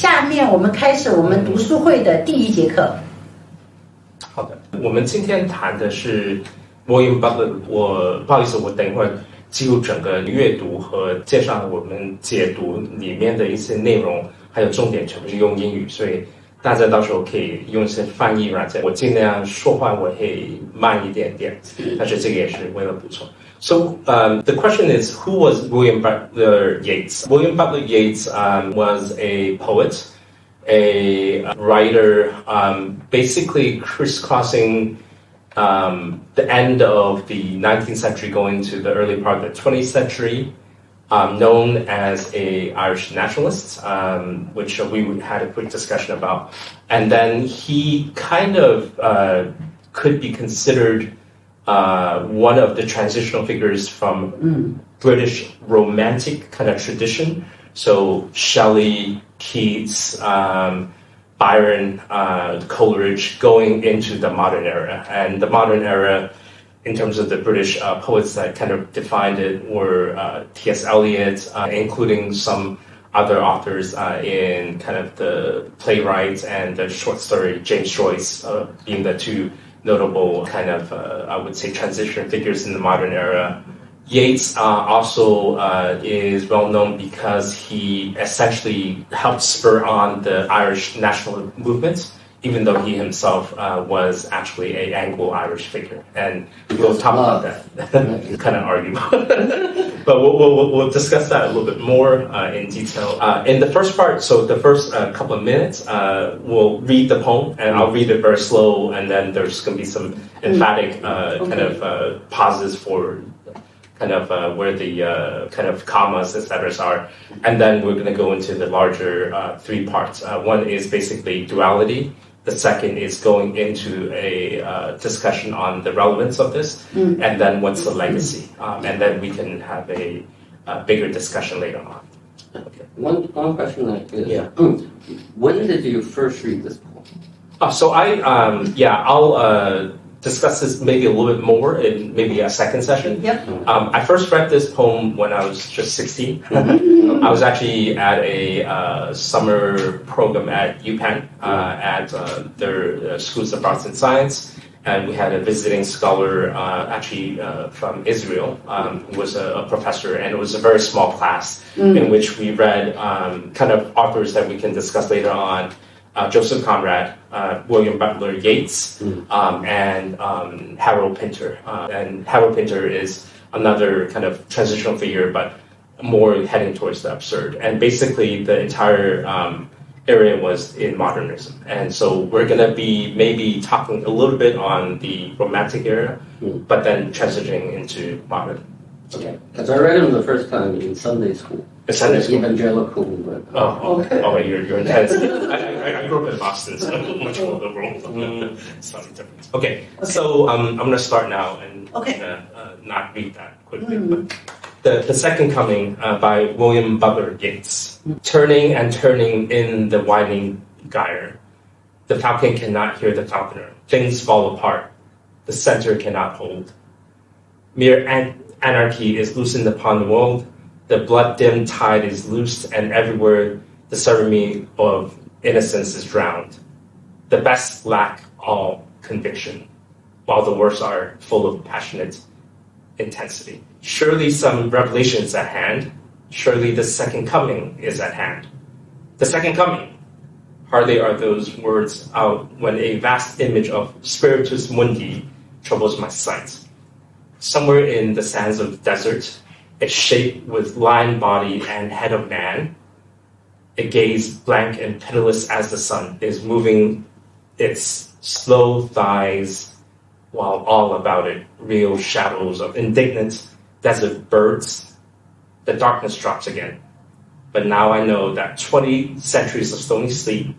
下面我们开始我们读书会的第1节课。好的，我们今天谈的是 William Butler。不好意思，我等一会儿记录整个阅读和介绍我们解读里面的一些内容，还有重点全部是用英语，所以大家到时候可以用一些翻译软件。我尽量说话我会慢一点点，但是这个也是为了补充。So the question is, who was William Butler Yeats? William Butler Yeats was a poet, a writer, basically crisscrossing the end of the 19th century going into the early part of the 20th century, known as a Irish nationalist, which we had a quick discussion about. And then he kind of could be considered one of the transitional figures from British romantic kind of tradition. So Shelley, Keats, Byron, Coleridge, going into the modern era. And the modern era, in terms of the British poets that kind of defined it, were T.S. Eliot, including some other authors in kind of the playwrights and the short story, James Joyce being the two notable kind of, I would say, transition figures in the modern era. Yeats also is well known because he essentially helped spur on the Irish national movement, even though he himself was actually an Anglo-Irish figure. And we'll talk about that. Kind of argue. But we'll discuss that a little bit more in detail. In the first part, so the first couple of minutes, we'll read the poem, and I'll read it very slow, and then there's going to be some emphatic kind of pauses for kind of where the kind of commas, etc. are. And then we're going to go into the larger 3 parts. One is basically duality. The second is going into a discussion on the relevance of this, and then what's the legacy. And then we can have a bigger discussion later on. Okay. One question is, when did you first read this poem? So I'll discuss this maybe a little bit more in maybe a second session. Yep. I first read this poem when I was just 16. I was actually at a summer program at UPenn at their Schools of Arts and Science, and we had a visiting scholar actually from Israel who was a professor, and it was a very small class in which we read kind of authors that we can discuss later on. Joseph Conrad, William Butler Yeats, and Harold Pinter. And Harold Pinter is another kind of transitional figure, but more heading towards the absurd. And basically, the entire area was in modernism. And so we're going to be maybe talking a little bit on the Romantic era, but then transitioning into modern. Okay, because I read them the first time in Sunday school. Sunday school. Evangelical. But, okay. Oh, you're intense. I grew up in Boston, so I'm much more liberal. Slightly different. Okay, so I'm going to start now and not read that quickly. But the Second Coming by William Butler Yeats. Turning and turning in the widening gyre. The falcon cannot hear the falconer. Things fall apart. The center cannot hold. Mere anarchy is loosened upon the world. The blood-dimmed tide is loosed, and everywhere the ceremony of innocence is drowned. The best lack all conviction, while the worst are full of passionate intensity. Surely some revelation is at hand. Surely the second coming is at hand. The second coming. Hardly are those words out when a vast image of spiritus mundi troubles my sight. Somewhere in the sands of the desert, a shape with lion body and head of man, a gaze blank and pitiless as the sun, is moving its slow thighs, while all about it reel shadows of indignant desert birds. The darkness drops again. But now I know that 20 centuries of stony sleep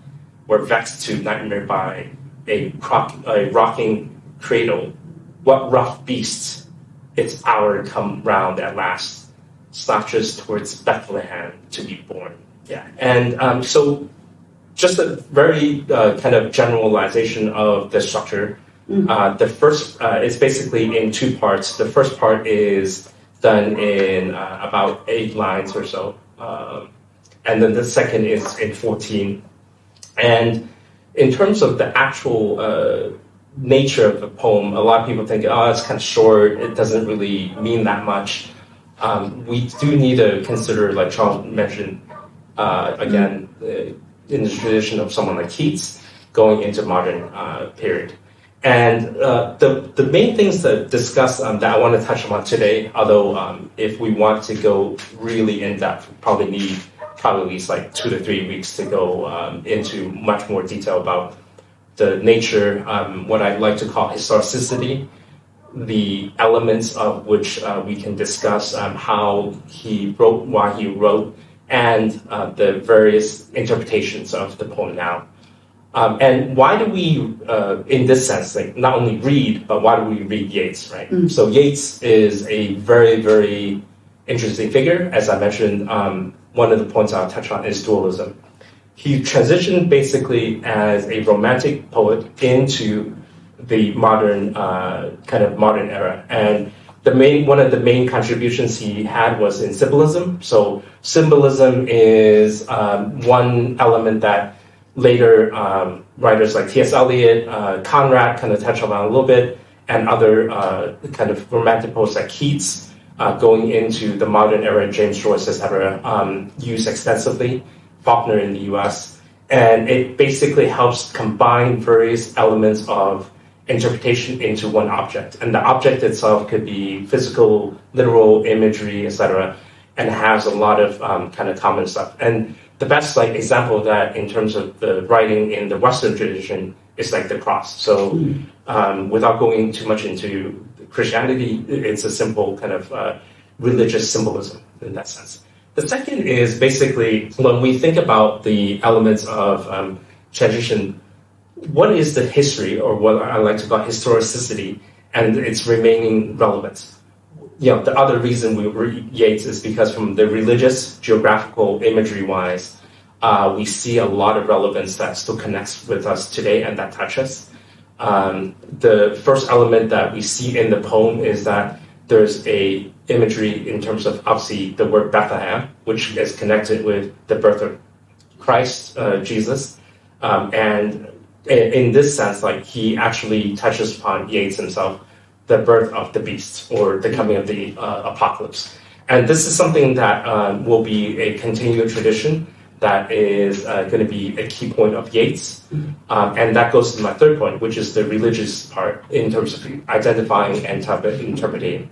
were vexed to nightmare by a rocking cradle. What rough beasts! Its hour come round at last, slouches towards Bethlehem to be born. Yeah, and so just a very kind of generalization of the structure. The first is basically in 2 parts. The first part is done in about 8 lines or so. and then the second is in 14. And in terms of the actual nature of the poem, a lot of people think, oh, it's kind of short, it doesn't really mean that much. We do need to consider, like Charles mentioned, again, in the tradition of someone like Keats, going into modern period. And the main things to discuss that I want to touch on today, although if we want to go really in depth, we probably need at least like 2 to 3 weeks to go into much more detail about the nature, what I'd like to call historicity, the elements of which we can discuss how he wrote, why he wrote, and the various interpretations of the poem now. And why do we, in this sense, like not only read, but why do we read Yeats, right? So Yeats is a very, very interesting figure. As I mentioned, one of the points I'll touch on is dualism. He transitioned basically as a romantic poet into the modern, kind of modern era. And one of the main contributions he had was in symbolism. So symbolism is one element that later writers like T.S. Eliot, Conrad kind of touch on a little bit, and other kind of romantic poets like Keats, going into the modern era, James Joyce, etc., used extensively, Faulkner in the US. And it basically helps combine various elements of interpretation into one object. And the object itself could be physical, literal, imagery, etc., and has a lot of kind of common stuff. And the best like example of that in terms of the writing in the Western tradition is like the cross. So without going too much into Christianity, it's a simple kind of religious symbolism in that sense. The second is basically when we think about the elements of transition, what is the history, or what I like to call historicity, and its remaining relevance? You know, the other reason we read Yeats is because from the religious, geographical, imagery-wise, we see a lot of relevance that still connects with us today and that touches us. The first element that we see in the poem is that there's a imagery in terms of obviously the word Bethlehem, which is connected with the birth of Christ, Jesus, and in this sense, like he actually touches upon Yeats himself, the birth of the beast or the coming of the apocalypse. And this is something that will be a continual tradition that is going to be a key point of Yeats. And that goes to my third point, which is the religious part in terms of identifying and interpreting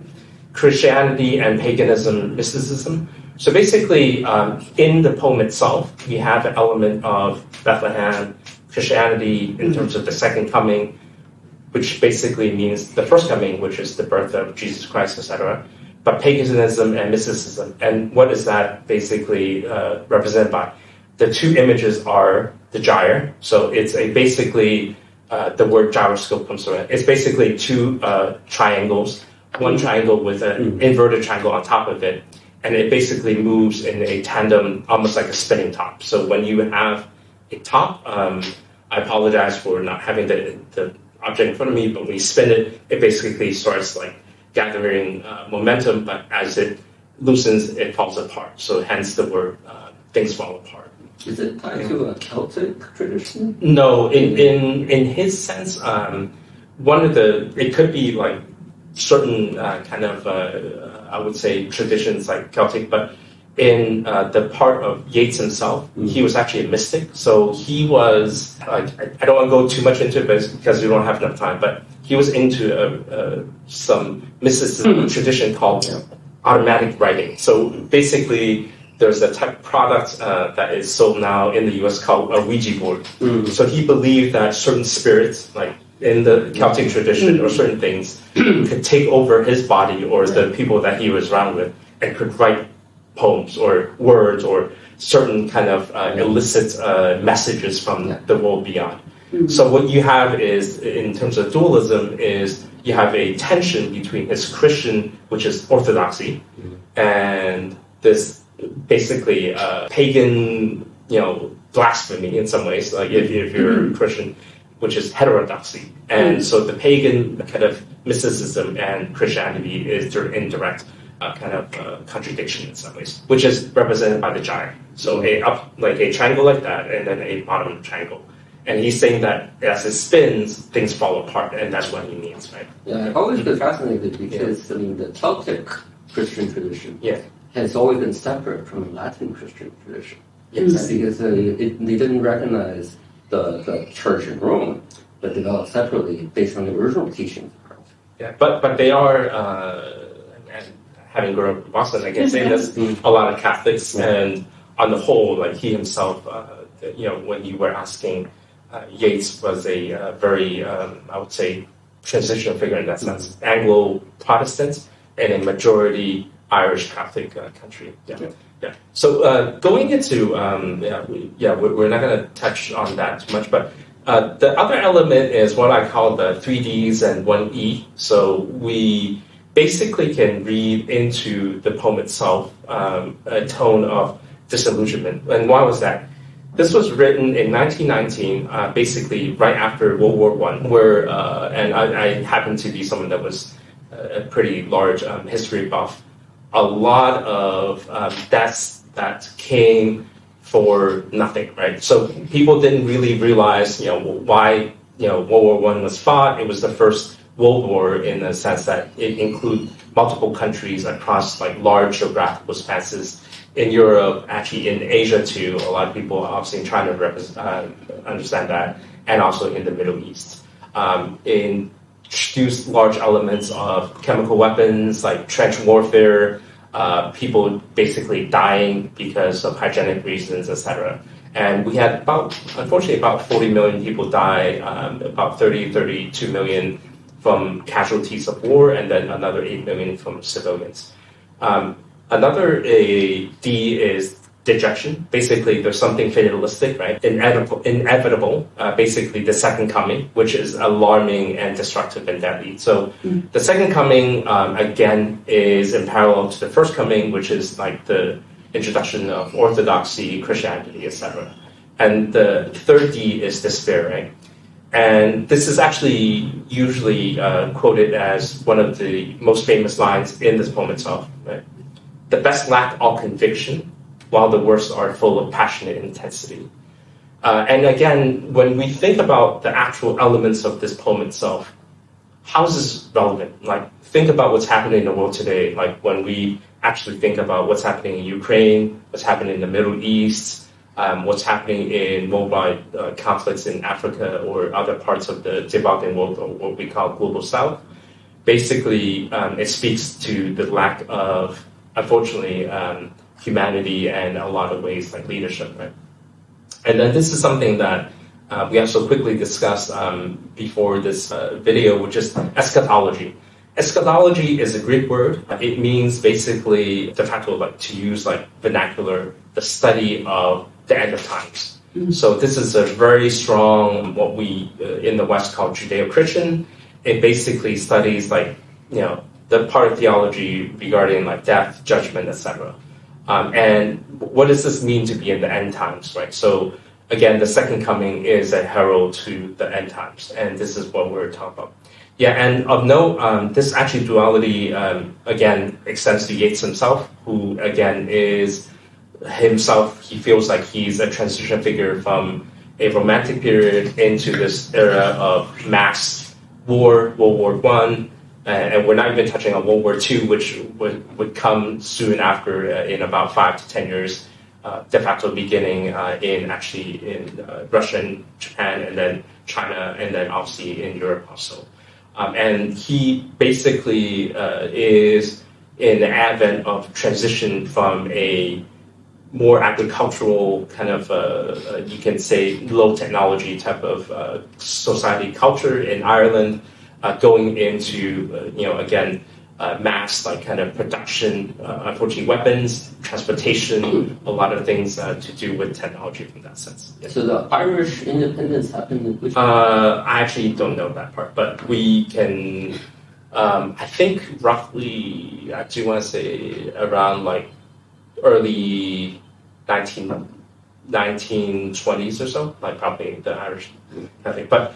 Christianity and paganism, mysticism. So basically, in the poem itself, we have an element of Bethlehem, Christianity in terms of the second coming, which basically means the first coming, which is the birth of Jesus Christ, etc. But paganism and mysticism. And what is that basically represented by? The two images are the gyre. So it's basically the word gyroscope comes from it. It's basically two triangles, one triangle with an inverted triangle on top of it. And it basically moves in a tandem, almost like a spinning top. So when you have a top, I apologize for not having the object in front of me, but when you spin it, it basically starts like gathering momentum, but as it loosens, it falls apart. So hence the word things fall apart. Is it tied to a Celtic tradition? No, in his sense, it could be like certain kind of, I would say traditions like Celtic, but in the part of Yeats himself, he was actually a mystic. So he was, I don't want to go too much into it because we don't have enough time, but he was into some mysticism tradition called automatic writing. So basically, there's a type of product that is sold now in the US called a Ouija board. So he believed that certain spirits, like in the Celtic tradition or certain things, could take over his body or the people that he was around with and could write poems or words or certain kind of illicit messages from the world beyond. So what you have is, in terms of dualism, is you have a tension between his Christian, which is orthodoxy, and this basically pagan, blasphemy in some ways, like if you're a Christian, which is heterodoxy. And so the pagan kind of mysticism and Christianity is indirect contradiction in some ways, which is represented by the gyre. So a triangle like that, and then a bottom triangle. And he's saying that as it spins, things fall apart, and that's what he means, right? Yeah, I've always been fascinated because the Celtic Christian tradition Yeah. has always been separate from the Latin Christian tradition. Yes. Because they didn't recognize the church in Rome, but developed separately based on the original teachings of Christ. Yeah, but they are, and having grown up in Boston, I can say this, a lot of Catholics, and on the whole, like he himself, when you were asking, Yeats was a very, I would say, transitional figure in that sense. Anglo-Protestant and a majority Irish Catholic country. Yeah. So going into, we're not going to touch on that too much, but the other element is what I call the 3Ds and 1E. So we basically can read into the poem itself a tone of disillusionment. And why was that? This was written in 1919, basically right after World War I, where, and I happen to be someone that was a pretty large history buff. A lot of deaths that came for nothing, right? So people didn't really realize, why, World War I was fought. It was the first World War in the sense that it included multiple countries across like large geographical spaces in Europe, actually in Asia too. A lot of people are obviously trying to understand that, and also in the Middle East. Introduced large elements of chemical weapons like trench warfare, people basically dying because of hygienic reasons, etc. And we had unfortunately about 40 million people die, about 32 million from casualties of war, and then another 8 million from civilians. Another D is dejection. Basically, there's something fatalistic, right? Inevitable, basically the second coming, which is alarming and destructive and deadly. So the second coming, again, is in parallel to the first coming, which is like the introduction of orthodoxy, Christianity, etc. And the third D is despair, right? And this is actually usually quoted as one of the most famous lines in this poem itself, right? The best lack all conviction, while the worst are full of passionate intensity. And again, when we think about the actual elements of this poem itself, how is this relevant? Like, think about what's happening in the world today. Like, when we actually think about what's happening in Ukraine, what's happening in the Middle East, what's happening in worldwide conflicts in Africa or other parts of the developing world, or what we call global south. Basically, it speaks to the lack of, unfortunately, humanity and a lot of ways like leadership, right? And then this is something that we also quickly discussed before this video, which is eschatology. Eschatology is a Greek word. It means basically, de facto, like to use like vernacular, the study of the end of times. So this is a very strong, what we in the West call Judeo-Christian. It basically studies like, the part of theology regarding like death, judgment, etc. And what does this mean to be in the end times, right? So again, the second coming is a herald to the end times, and this is what we're talking about. Yeah, and of note, this actually duality, again, extends to Yeats himself, who again is himself, he feels like he's a transition figure from a romantic period into this era of mass war, World War I, and we're not even touching on World War II, which would come soon after, in about 5 to 10 years, de facto beginning in Russia and Japan, and then China, and then obviously in Europe also. And he basically is in the advent of transition from a more agricultural kind of, you can say, low technology type of society culture in Ireland, going into, again, mass, like kind of production, unfortunately weapons, transportation, a lot of things to do with technology from that sense. Yeah. So the Irish independence happened in which I actually don't know that part, but we can, I think roughly, I do want to say around like early 1920s or so, like probably the Irish, I think. But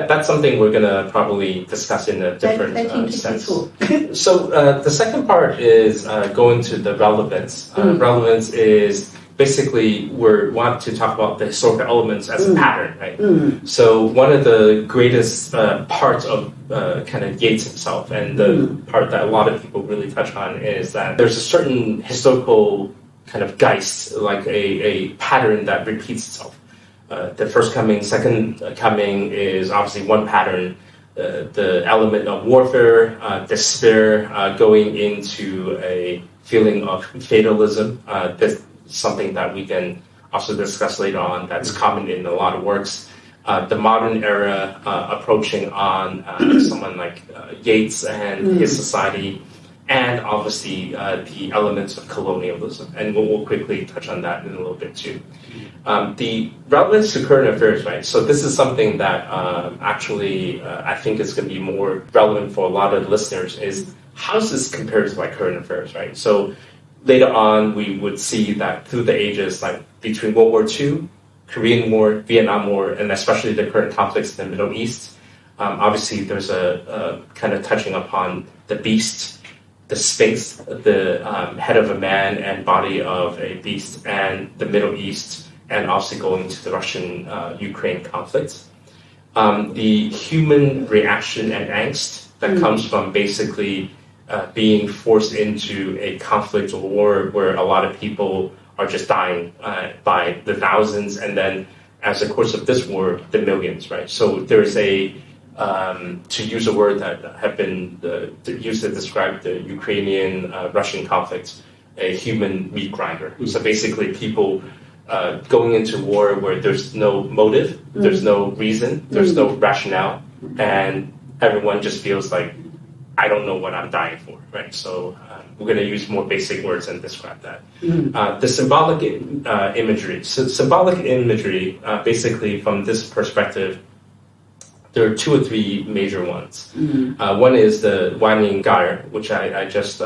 that's something we're going to probably discuss in a different sense. So the second part is going to the relevance. Relevance is basically we want to talk about the historical elements as a pattern, right? So one of the greatest parts of kind of Yeats himself, and the part that a lot of people really touch on, is that there's a certain historical kind of geist, like a pattern that repeats itself. The first coming, second coming is obviously one pattern. The element of warfare, despair, going into a feeling of fatalism. That's something that we can also discuss later on. That's common in a lot of works. The modern era approaching on someone like Yeats and his society, and obviously the elements of colonialism. And we'll quickly touch on that in a little bit too. The relevance to current affairs, right? So this is something that actually I think is going to be more relevant for a lot of listeners, is how does this compare to like current affairs, right? So later on, we would see that through the ages, like between World War II, Korean War, Vietnam War, and especially the current conflicts in the Middle East, obviously there's a kind of touching upon the beast, the Sphinx, the head of a man and body of a beast, and the Middle East, and also going to the Russian-Ukraine conflict. The human reaction and angst that comes from basically being forced into a conflict or war where a lot of people are just dying by the thousands, and then as a course of this war, the millions, right? So there's a, to use a word that have been used to describe the Ukrainian-Russian conflict, a human meat grinder. So basically people going into war where there's no motive, there's no reason, there's no rationale, and everyone just feels like, I don't know what I'm dying for, right? So we're going to use more basic words and describe that. The symbolic imagery. So symbolic imagery, basically from this perspective, there are two or three major ones. One is the Waning Gair, which I just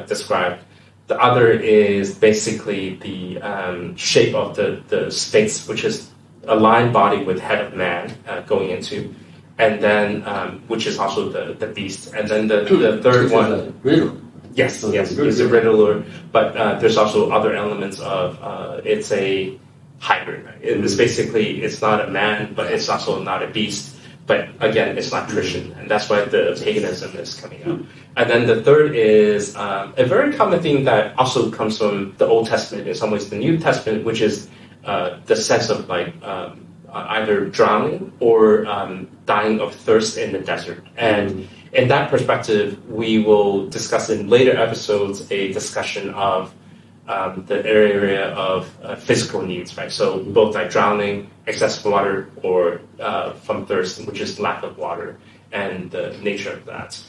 described. The other is basically the shape of the Sphinx, which is a lion body with head of man going into, and then which is also the beast. And then the third one, riddle. Yes, it's a riddler, but there's also other elements of it's a hybrid. Right? It's basically, it's not a man, but it's also not a beast. But again, it's not Christian, and that's why the paganism is coming out. And then the third is a very common thing that also comes from the Old Testament, in some ways the New Testament, which is the sense of like either drowning or dying of thirst in the desert. And in that perspective, we will discuss in later episodes a discussion of the area of physical needs, right? So both like drowning, excess of water, or from thirst, which is lack of water, and the nature of that.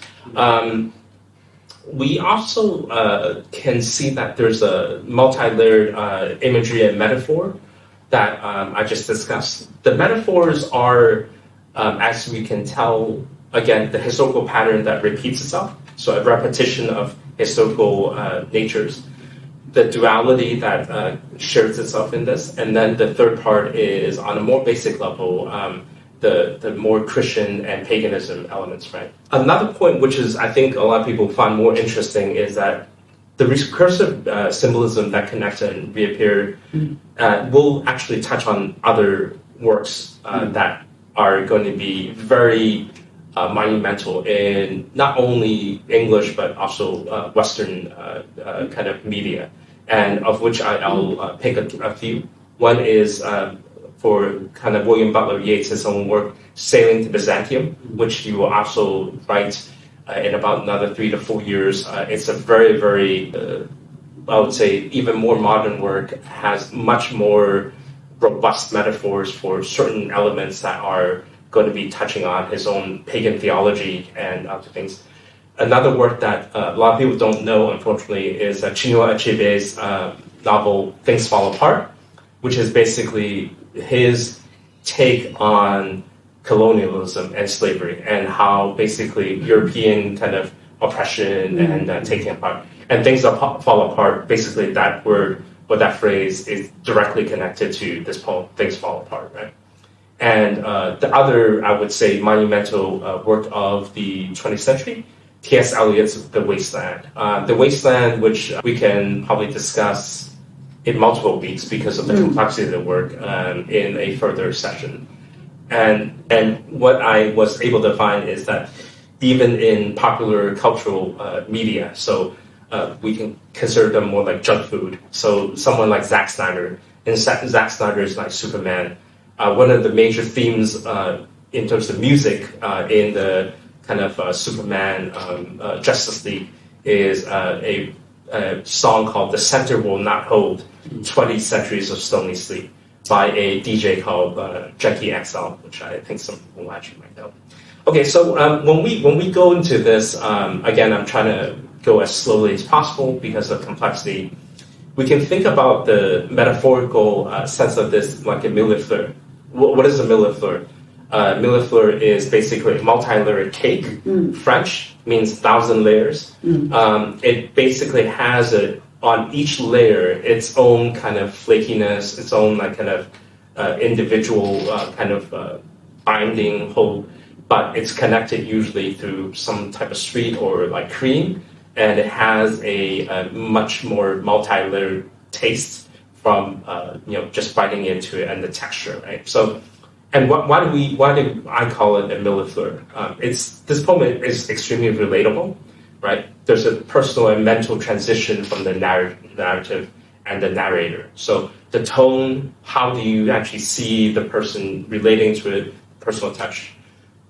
We also can see that there's a multi-layered imagery and metaphor that I just discussed. The metaphors are, as we can tell, again, the historical pattern that repeats itself, so a repetition of historical natures. The duality that shares itself in this, and then the third part is on a more basic level, the more Christian and paganism elements, right? Another point, which is I think a lot of people find more interesting, is that the recursive symbolism that connects and reappear will actually touch on other works that are going to be very monumental in not only English but also Western kind of media, and of which I'll pick a few. One is for kind of William Butler Yeats' own work, Sailing to Byzantium, which he will also write in about another 3 to 4 years. It's a very, very, I would say, even more modern work, has much more robust metaphors for certain elements that are going to be touching on his own pagan theology and other things. Another work that a lot of people don't know, unfortunately, is Chinua Achebe's novel Things Fall Apart, which is basically his take on colonialism and slavery and how basically European kind of oppression and taking apart. And things that fall apart, basically that word or that phrase is directly connected to this poem, Things Fall Apart, right? And the other, I would say, monumental work of the 20th century, T.S. Eliot's The Wasteland. The Wasteland, which we can probably discuss in multiple weeks because of the complexity of the work in a further session. And what I was able to find is that even in popular cultural media, so we can consider them more like junk food. So someone like Zack Snyder, in Zack Snyder's like Superman, one of the major themes in terms of music in the kind of Superman Justice League is a song called "The Center Will Not Hold: 20 Centuries of Stony Sleep" by a DJ called Jackie XL, which I think some people actually might know. Okay, so when we go into this, again, I'm trying to go as slowly as possible because of complexity. We can think about the metaphorical sense of this like a millefleur. What is a millefleur? Millefleur is basically a multi-layered cake. French means 1,000 layers. It basically has on each layer its own kind of flakiness, its own like kind of individual kind of binding hold, but it's connected usually through some type of sweet or like cream, and it has a much more multi-layered taste from just biting into it and the texture, right? So, and why do I call it a millefleur? This poem is extremely relatable, right? There's a personal and mental transition from the narrative and the narrator. So the tone, how do you actually see the person relating to it, personal touch.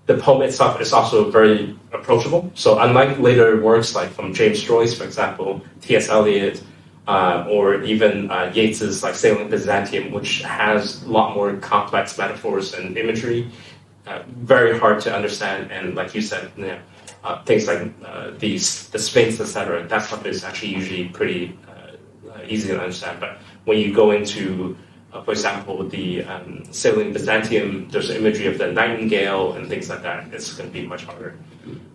The poem itself is also very approachable. So unlike later works like from James Joyce, for example, T.S. Eliot, or even Yeats's like Sailing Byzantium, which has a lot more complex metaphors and imagery, very hard to understand. And like you said, things like the Sphinx, etc., that stuff is actually usually pretty easy to understand. But when you go into for example, the Sailing Byzantium, there's imagery of the nightingale and things like that. It's going to be much harder.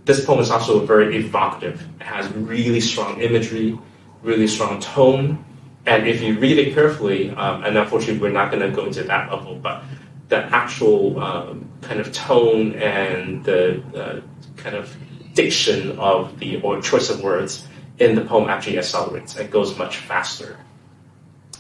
This poem is also very evocative. It has really strong imagery, really strong tone. And if you read it carefully, and unfortunately we're not going to go into that level, but the actual kind of tone and the kind of diction of or choice of words in the poem actually accelerates. It goes much faster.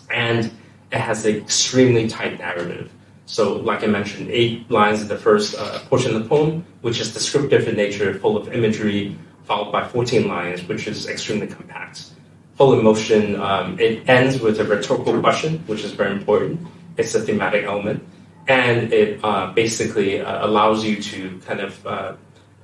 And it has an extremely tight narrative. So, like I mentioned, 8 lines in the first portion of the poem, which is descriptive in nature, full of imagery, followed by 14 lines, which is extremely compact. Full emotion. It ends with a rhetorical question, which is very important. It's a thematic element. And it basically allows you to kind of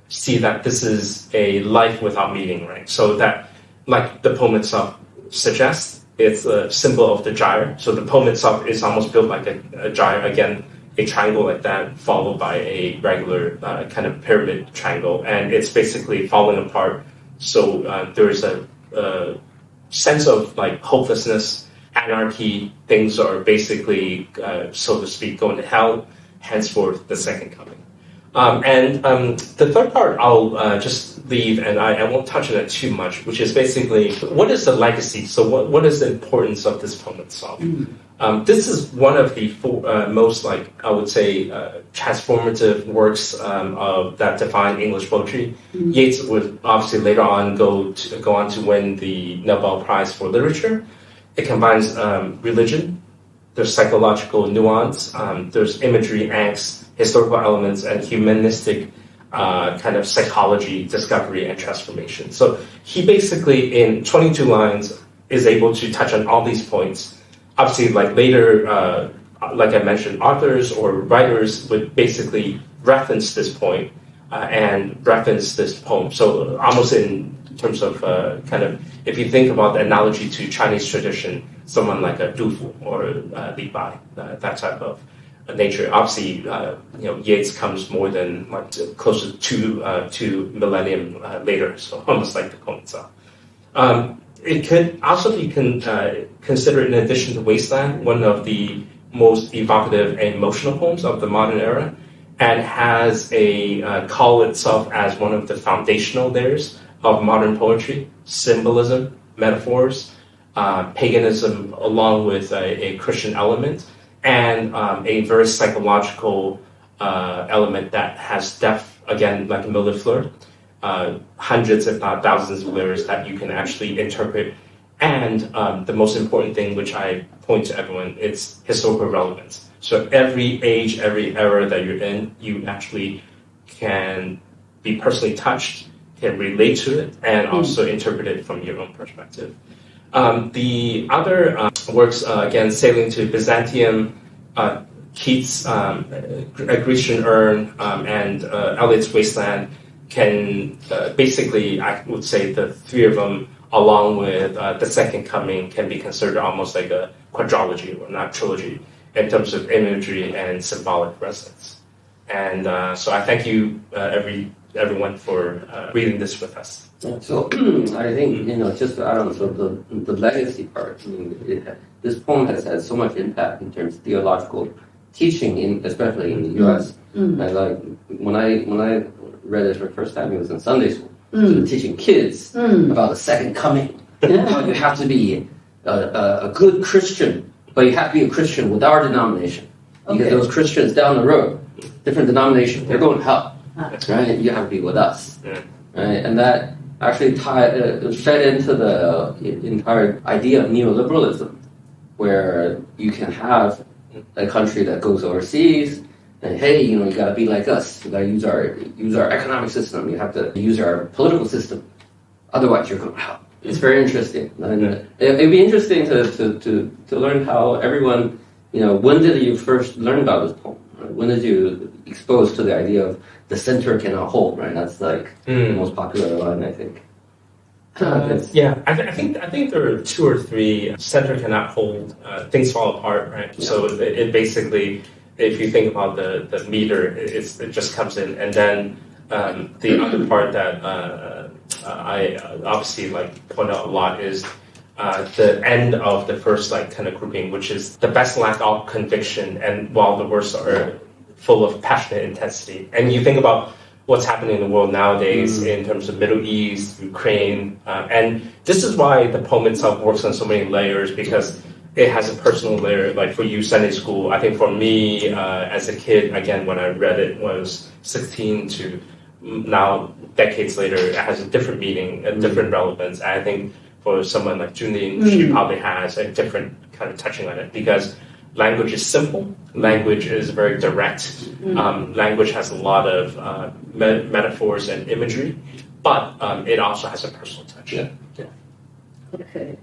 see that this is a life without meaning, right? So that, like the poem itself suggests, it's a symbol of the gyre. So the poem itself is almost built like a gyre, again, a triangle like that, followed by a regular kind of pyramid triangle. And it's basically falling apart. So there's a sense of like hopelessness, anarchy. Things are basically, so to speak, going to hell, henceforth the second coming. And the third part I'll just leave, and I won't touch on it too much, which is basically, what is the legacy? So what is the importance of this poem itself? This is one of the most, like, I would say, transformative works that define English poetry. Yeats would obviously later on go on to win the Nobel Prize for Literature. It combines religion, there's psychological nuance, there's imagery, angst, historical elements, and humanistic kind of psychology, discovery, and transformation. So he basically, in 22 lines, is able to touch on all these points. Obviously, like later, like I mentioned, authors or writers would basically reference this point and reference this poem. So almost in terms of kind of, if you think about the analogy to Chinese tradition, someone like a Du Fu or Li Bai, that type of nature. Obviously, Yeats comes more than like closer to 2 millennium later, so almost like the poem itself. It could also be considered, in addition to Wasteland, one of the most evocative and emotional poems of the modern era, and has call itself as one of the foundational layers of modern poetry: symbolism, metaphors, paganism, along with a Christian element. and a very psychological element that has depth, again, like Miller Fleur, hundreds, if not thousands of layers that you can actually interpret. And the most important thing, which I point to everyone, it's historical relevance. So every age, every era that you're in, you actually can be personally touched, can relate to it, and also interpret it from your own perspective. The other works, again, Sailing to Byzantium, Keats' A Grecian Urn, and Eliot's Wasteland can basically, I would say the three of them, along with The Second Coming, can be considered almost like a quadrilogy, or not trilogy, in terms of imagery and symbolic resonance. And so I thank you, everyone, for reading this with us. So I think, just to add on, so the legacy part, this poem has had so much impact in terms of theological teaching, especially in the U.S. Like when I read it for the first time, it was in Sunday school. So teaching kids about the second coming. How you have to be a good Christian, but you have to be a Christian with our denomination. Because those Christians down the road, different denominations, they're going to hell. Right? You have to be with us. Right? And that actually fed into the entire idea of neoliberalism, where you can have a country that goes overseas, and hey, you got to be like us. You got to use our economic system. You have to use our political system. Otherwise, you're going to hell. It's very interesting. And it'd be interesting to learn how everyone, when did you first learn about this poem? Right? When did you expose to the idea of the center cannot hold? Right, that's like the most popular line, I think. I think there are two or three. Center cannot hold. Things fall apart, right? Yeah. So it basically, if you think about the meter, it just comes in, and then the other part that I obviously point out a lot is the end of the first kind of grouping, which is the best lack all conviction, and while the worst are full of passionate intensity. And you think about what's happening in the world nowadays in terms of Middle East, Ukraine, and this is why the poem itself works on so many layers, because it has a personal layer. Like for you, Sunday school, I think for me, as a kid, again, when I read it was 16 to now, decades later, it has a different meaning, a different relevance. And I think for someone like Junie, she probably has a different kind of touching on it, because language is simple, language is very direct, language has a lot of metaphors and imagery, but it also has a personal touch. Yeah. Okay.